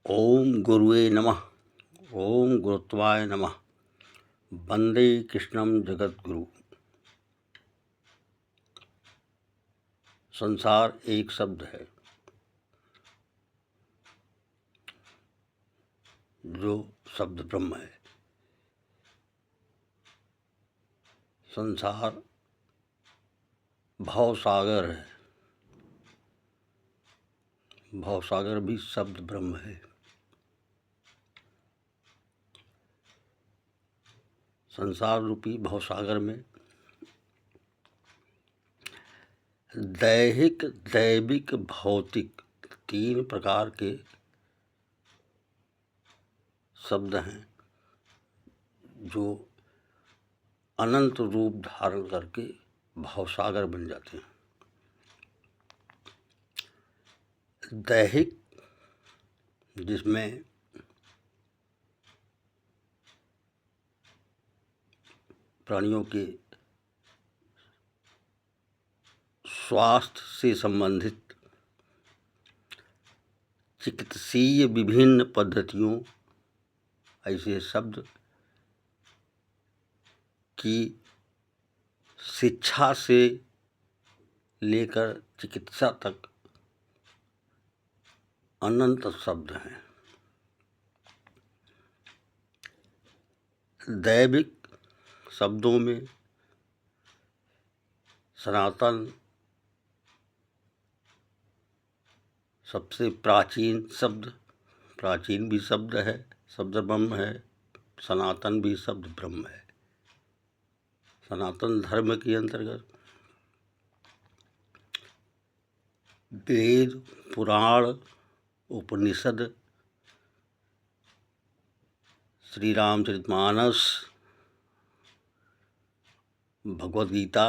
ओम गुरुवे नमः। ओम गुरुत्वाय नमः। वंदे कृष्णम जगद्गुरु। संसार एक शब्द है जो शब्द ब्रह्म है। संसार भवसागर है। भवसागर भी शब्द ब्रह्म है। संसार रूपी भवसागर में दैहिक, दैविक, भौतिक तीन प्रकार के शब्द हैं जो अनंत रूप धारण करके भवसागर बन जाते हैं। दैहिक, जिसमें प्राणियों के स्वास्थ्य से संबंधित चिकित्सीय विभिन्न पद्धतियों, ऐसे शब्द की शिक्षा से लेकर चिकित्सा तक अनंत शब्द हैं। दैविक शब्दों में सनातन सबसे प्राचीन शब्द, प्राचीन भी शब्द है, शब्द ब्रह्म है। सनातन भी शब्द ब्रह्म है। सनातन धर्म के अंतर्गत वेद, पुराण, उपनिषद, श्री रामचरितमानस, भगवद गीता,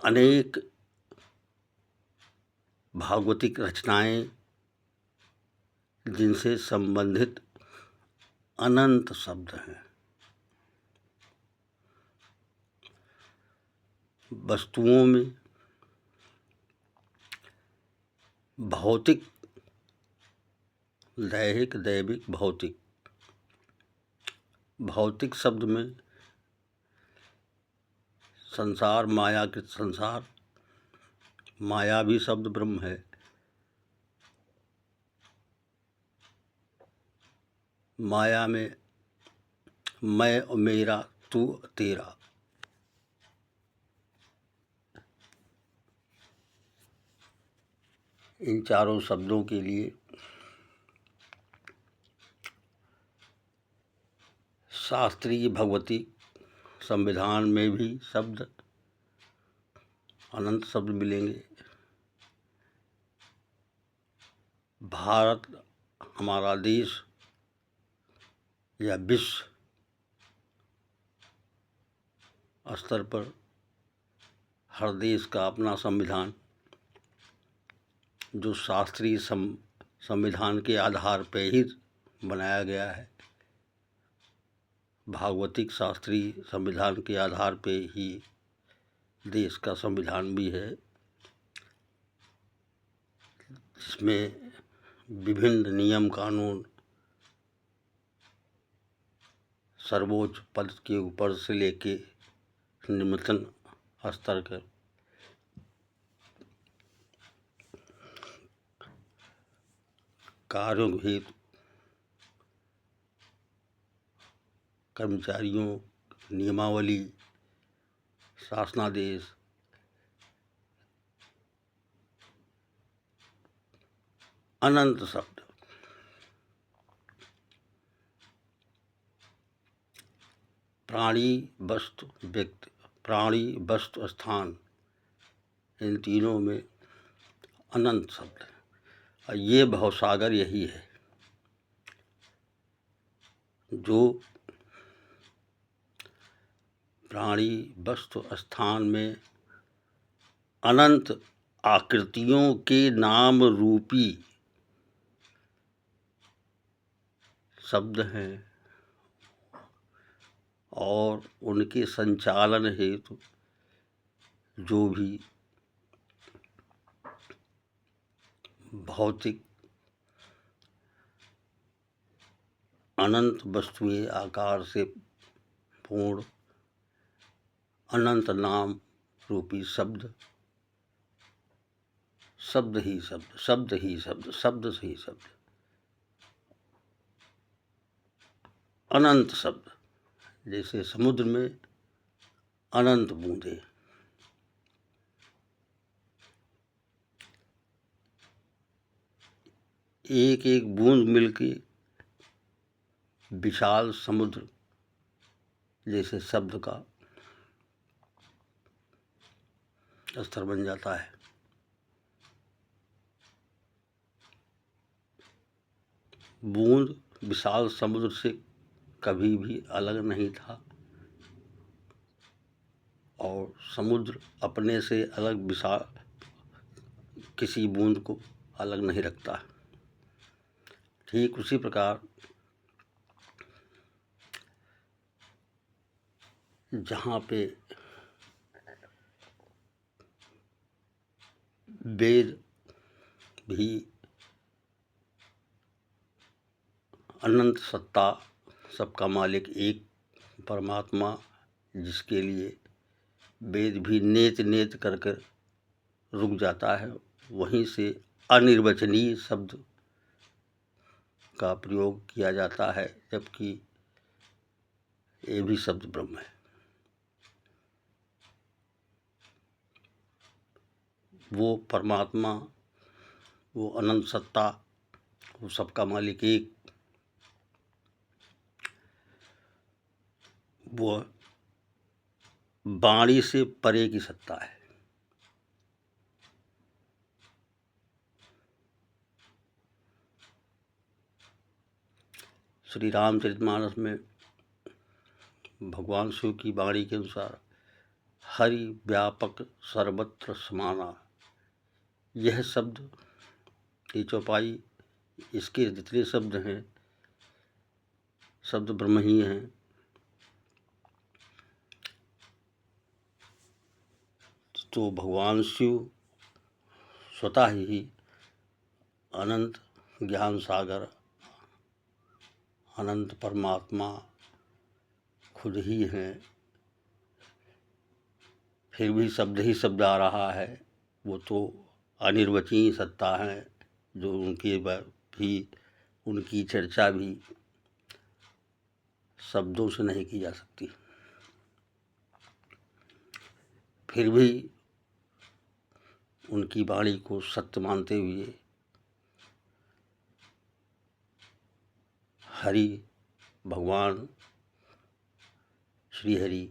अनेक भागवतिक रचनाएं जिनसे संबंधित अनंत शब्द हैं। वस्तुओं में भौतिक, दैहिक, दैविक, भौतिक। भौतिक शब्द में संसार, माया के संसार, माया भी शब्द ब्रह्म है। माया में मैं और मेरा, तू तेरा, इन चारों शब्दों के लिए शास्त्रीय भगवती संविधान में भी शब्द, अनंत शब्द मिलेंगे। भारत, हमारा देश या विश्व स्तर पर हर देश का अपना संविधान, जो शास्त्रीय संविधान के आधार पर ही बनाया गया है। भागवतिक शास्त्रीय संविधान के आधार पर ही देश का संविधान भी है, जिसमें विभिन्न नियम कानून सर्वोच्च पद के ऊपर से लेके निम्नतम स्तर के कार्यों हेतु कर्मचारियों नियमावली, शासनादेश, अनंत शब्द। प्राणी, वस्तु, व्यक्ति, प्राणी, वस्तु, स्थान, इन तीनों में अनंत शब्द है। और ये भवसागर यही है जो प्राणी, वस्तु, स्थान में अनंत आकृतियों के नाम रूपी शब्द हैं और उनके संचालन हेतु जो भी भौतिक अनंत वस्तुएं आकार से पूर्ण अनंत नाम रूपी शब्द, शब्द ही शब्द, शब्द ही शब्द, शब्द ही शब्द, अनंत शब्द। जैसे समुद्र में अनंत बूंदे, एक एक बूंद मिलके विशाल समुद्र जैसे शब्द का स्तर बन जाता है। बूंद विशाल समुद्र से कभी भी अलग नहीं था और समुद्र अपने से अलग विशाल किसी बूंद को अलग नहीं रखता। ठीक उसी प्रकार जहाँ पे वेद भी अनंत सत्ता, सबका मालिक एक परमात्मा, जिसके लिए वेद भी नेत नेत कर कर रुक जाता है, वहीं से अनिर्वचनीय शब्द का प्रयोग किया जाता है, जबकि ये भी शब्द ब्रह्म है। वो परमात्मा, वो अनंत सत्ता, वो सबका मालिक एक, वो वाणी से परे की सत्ता है। श्री रामचरितमानस में भगवान शिव की वाणी के अनुसार हरि व्यापक सर्वत्र समाना, यह शब्द, ये चौपाई, इसके जितने शब्द हैं शब्द ब्रह्म ही हैं। तो भगवान शिव स्वतः ही अनंत ज्ञान सागर, अनंत परमात्मा खुद ही हैं, फिर भी शब्द ही शब्द आ रहा है। वो तो अनिर्वचनीय सत्ता है, जो उनके भी उनकी चर्चा भी शब्दों से नहीं की जा सकती। फिर भी उनकी वाणी को सत्य मानते हुए हरि, भगवान श्री हरि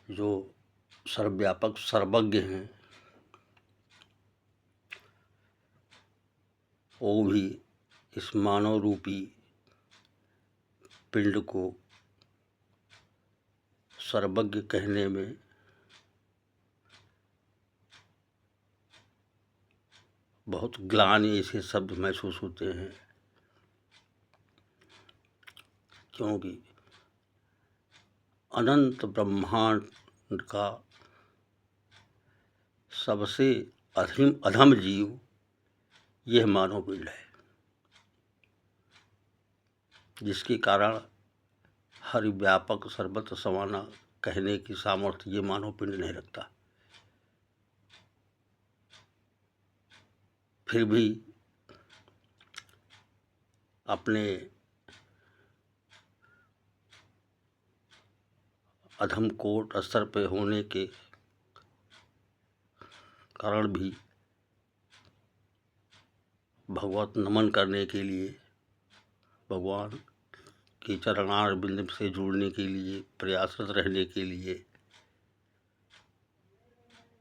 जो सर्वव्यापक सर्वज्ञ हैं, वो भी इस मानव रूपी पिंड को सर्वज्ञ कहने में बहुत ग्लानि ऐसे शब्द महसूस होते हैं, क्योंकि अनंत ब्रह्मांड का सबसे अधम जीव यह मानव पिंड है, जिसके कारण हर व्यापक सर्वत्र समाना कहने की सामर्थ्य ये मानव पिंड नहीं रखता। फिर भी अपने अधम कोट स्तर पे होने के कारण भी भगवत नमन करने के लिए, भगवान के चरणार बिंद से जुड़ने के लिए, प्रयासरत रहने के लिए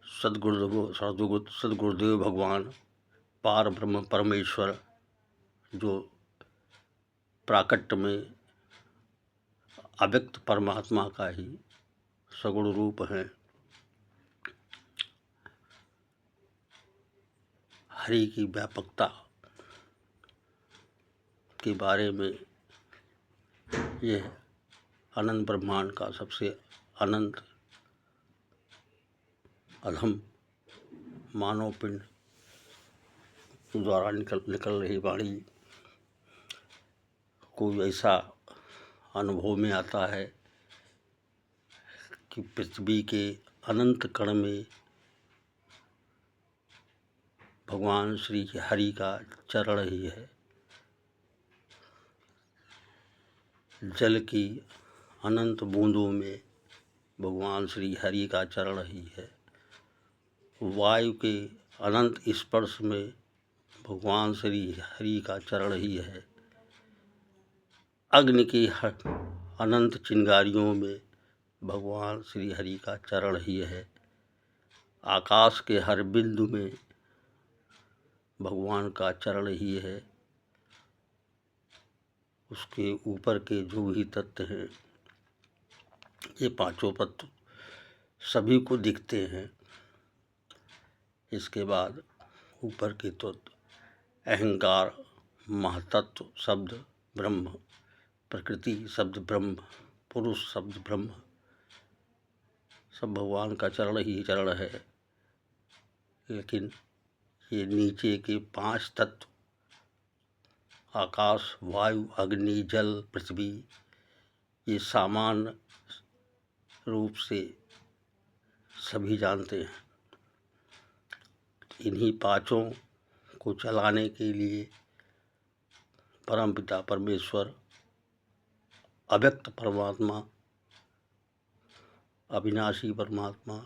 सद्गुरुदेव भगवान पार ब्रह्म परमेश्वर जो प्राकट्य में अव्यक्त परमात्मा का ही सगुण रूप है, हरि की व्यापकता के बारे में यह अनंत ब्रह्मांड का सबसे अनंत अधम मानव पिंड द्वारा निकल रही वाणी को ऐसा अनुभव में आता है कि पृथ्वी के अनंत कण में भगवान श्री हरि का चरण ही है। जल की अनंत बूंदों में भगवान श्री हरि का चरण ही है। वायु के अनंत स्पर्श में भगवान श्री हरि का चरण ही है। अग्नि की अनंत चिंगारियों में भगवान श्री हरि का चरण ही है। आकाश के हर बिंदु में भगवान का चरण ही है। उसके ऊपर के जो भी तत्व हैं, ये पांचों तत्व सभी को दिखते हैं। इसके बाद ऊपर के तत्व अहंकार, महतत्व शब्द ब्रह्म, प्रकृति शब्द ब्रह्म, पुरुष शब्द ब्रह्म, सब भगवान का चरण ही चरण है। लेकिन ये नीचे के 5 तत्व आकाश, वायु, अग्नि, जल, पृथ्वी, ये सामान्य रूप से सभी जानते हैं। इन्हीं पांचों को चलाने के लिए परमपिता परमेश्वर, अव्यक्त परमात्मा, अविनाशी परमात्मा,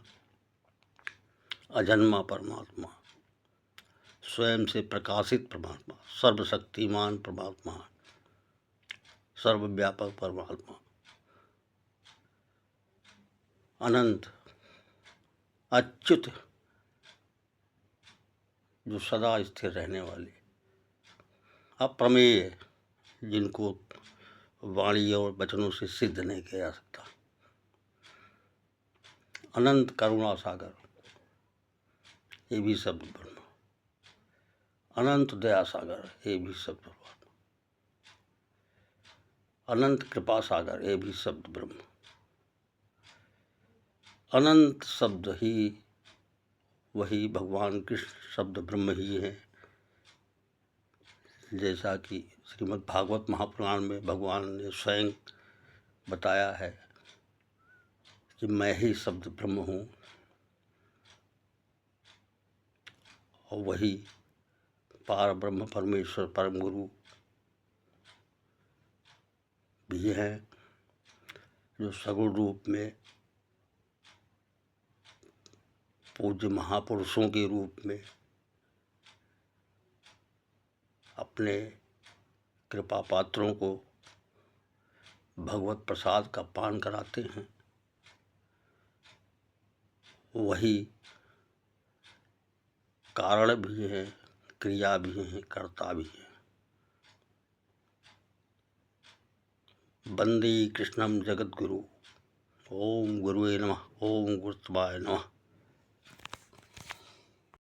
अजन्मा परमात्मा, स्वयं से प्रकाशित परमात्मा, सर्वशक्तिमान परमात्मा, सर्वव्यापक परमात्मा, अनंत अच्युत, जो सदा स्थिर रहने वाले, अप्रमेय, जिनको वाणी और वचनों से सिद्ध नहीं किया जा सकता, अनंत करुणा सागर, ये भी शब्द ब्रह्म, अनंत दया सागर, ये भी शब्द ब्रह्म, अनंत कृपा सागर, ये भी शब्द ब्रह्म। अनंत शब्द ही वही भगवान कृष्ण शब्द ब्रह्म ही है। जैसा कि श्रीमद् भागवत महापुराण में भगवान ने स्वयं बताया है कि मैं ही शब्द ब्रह्म हूँ, और वही पार ब्रह्म परमेश्वर परम गुरु भी हैं, जो सगुण रूप में पूज्य महापुरुषों के रूप में अपने कृपा पात्रों को भगवत प्रसाद का पान कराते हैं। वही कारण भी हैं, क्रिया भी हैं, कर्ता भी हैं। वंदे कृष्णम जगद्गुरु। ओम गुरुवे नमः। ओम गुरुत्वाय नमः।